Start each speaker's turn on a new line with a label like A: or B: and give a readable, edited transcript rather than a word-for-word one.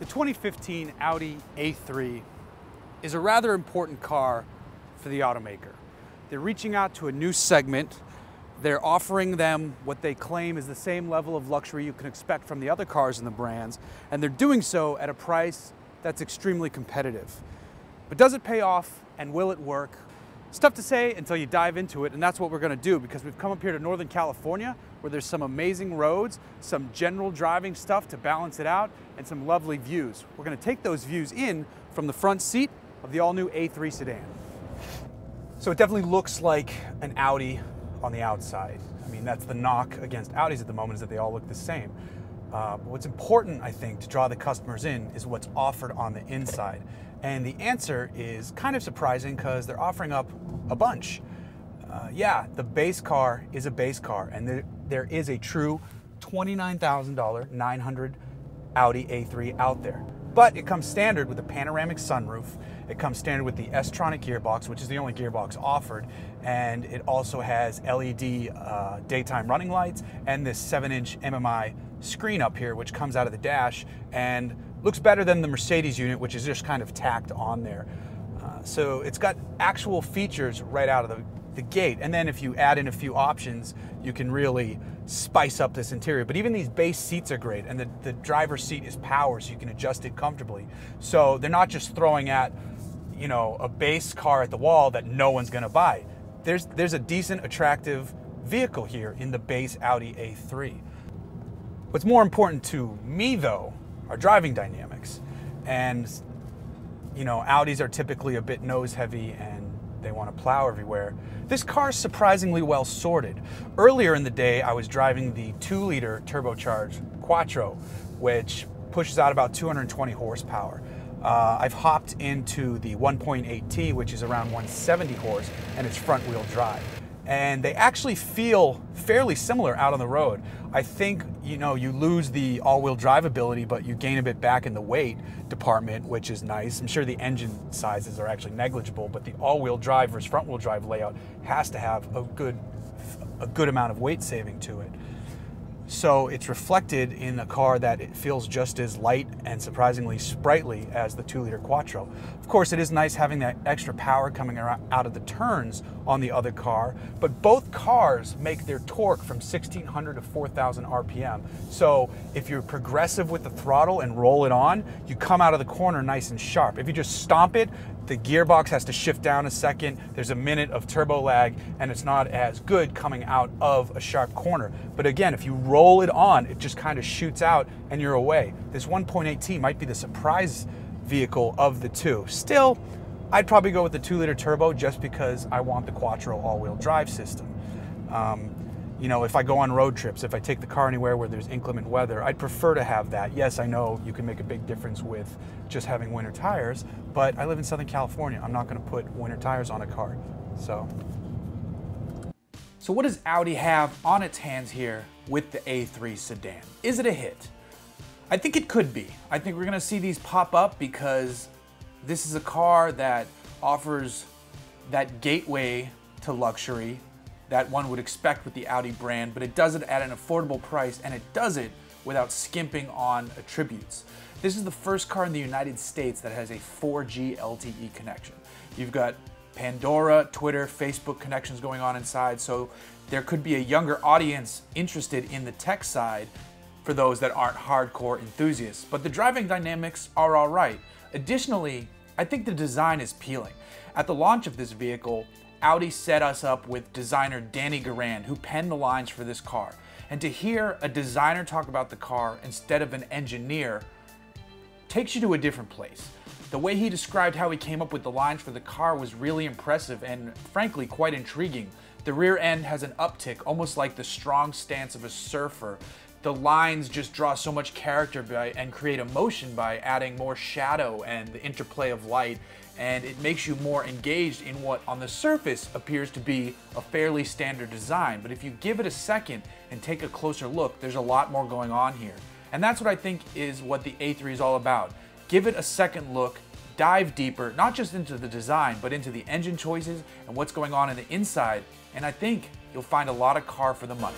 A: 2015 Audi A3 is a rather important car for the automaker. They're reaching out to a new segment. They're offering them what they claim is the same level of luxury you can expect from the other cars in the brands, and they're doing so at a price that's extremely competitive. But does it pay off, and will it work? It's tough to say until you dive into it, and that's what we're going to do, because we've come up here to Northern California where there's some amazing roads, some general driving stuff to balance it out, and some lovely views. We're going to take those views in from the front seat of the all-new A3 sedan. So it definitely looks like an Audi on the outside. I mean, that's the knock against Audis at the moment, is that they all look the same. But what's important, I think, to draw the customers in is what's offered on the inside. And the answer is kind of surprising because they're offering up a bunch. Yeah, the base car is a base car, and there is a true $29,000 900 Audi A3 out there. But it comes standard with a panoramic sunroof. It comes standard with the S-tronic gearbox, which is the only gearbox offered, and it also has LED daytime running lights and this 7-inch MMI screen up here, which comes out of the dash and looks better than the Mercedes unit, which is just kind of tacked on there. So it's got actual features right out of the gate, and then if you add in a few options, you can really spice up this interior. But even these base seats are great, and the driver's seat is power, so you can adjust it comfortably. So they're not just throwing at, you know, a base car at the wall that no one's going to buy. There's a decent, attractive vehicle here in the base Audi A3. What's more important to me, though, are driving dynamics. And, you know, Audis are typically a bit nose heavy and they want to plow everywhere. This car is surprisingly well sorted. Earlier in the day, I was driving the 2-liter turbocharged Quattro, which pushes out about 220 horsepower. I've hopped into the 1.8T, which is around 170 horse, and it's front-wheel drive. And they actually feel fairly similar out on the road. I think, you know, you lose the all-wheel drive ability, but you gain a bit back in the weight department, which is nice. I'm sure the engine sizes are actually negligible, but the all-wheel drive versus front-wheel drive layout has to have a good amount of weight saving to it. So it's reflected in a car that it feels just as light and surprisingly sprightly as the 2-liter Quattro. Of course, it is nice having that extra power coming out of the turns on the other car, but both cars make their torque from 1,600 to 4,000 RPM. So if you're progressive with the throttle and roll it on, you come out of the corner nice and sharp. If you just stomp it, the gearbox has to shift down a second, there's a minute of turbo lag, and it's not as good coming out of a sharp corner. But again, if you roll it on, it just kind of shoots out and you're away. This 1.8T might be the surprise vehicle of the two. Still, I'd probably go with the 2-liter turbo just because I want the Quattro all-wheel drive system. You know, if I go on road trips, if I take the car anywhere where there's inclement weather, I'd prefer to have that. Yes, I know you can make a big difference with just having winter tires, but I live in Southern California. I'm not going to put winter tires on a car. So what does Audi have on its hands here with the A3 sedan? Is it a hit? I think it could be. I think we're going to see these pop up because this is a car that offers that gateway to luxury that one would expect with the Audi brand, but it does it at an affordable price, and it does it without skimping on attributes. This is the first car in the United States that has a 4G LTE connection. You've got Pandora, Twitter, Facebook connections going on inside, so there could be a younger audience interested in the tech side for those that aren't hardcore enthusiasts. But the driving dynamics are all right. Additionally, I think the design is appealing. At the launch of this vehicle, Audi set us up with designer Danny Garand, who penned the lines for this car. And to hear a designer talk about the car instead of an engineer takes you to a different place. The way he described how he came up with the lines for the car was really impressive and frankly quite intriguing. The rear end has an uptick, almost like the strong stance of a surfer. The lines just draw so much character and create emotion by adding more shadow and the interplay of light, and it makes you more engaged in what on the surface appears to be a fairly standard design. But if you give it a second and take a closer look, there's a lot more going on here. And that's what I think is what the A3 is all about. Give it a second look, dive deeper, not just into the design, but into the engine choices and what's going on in the inside, and I think you'll find a lot of car for the money.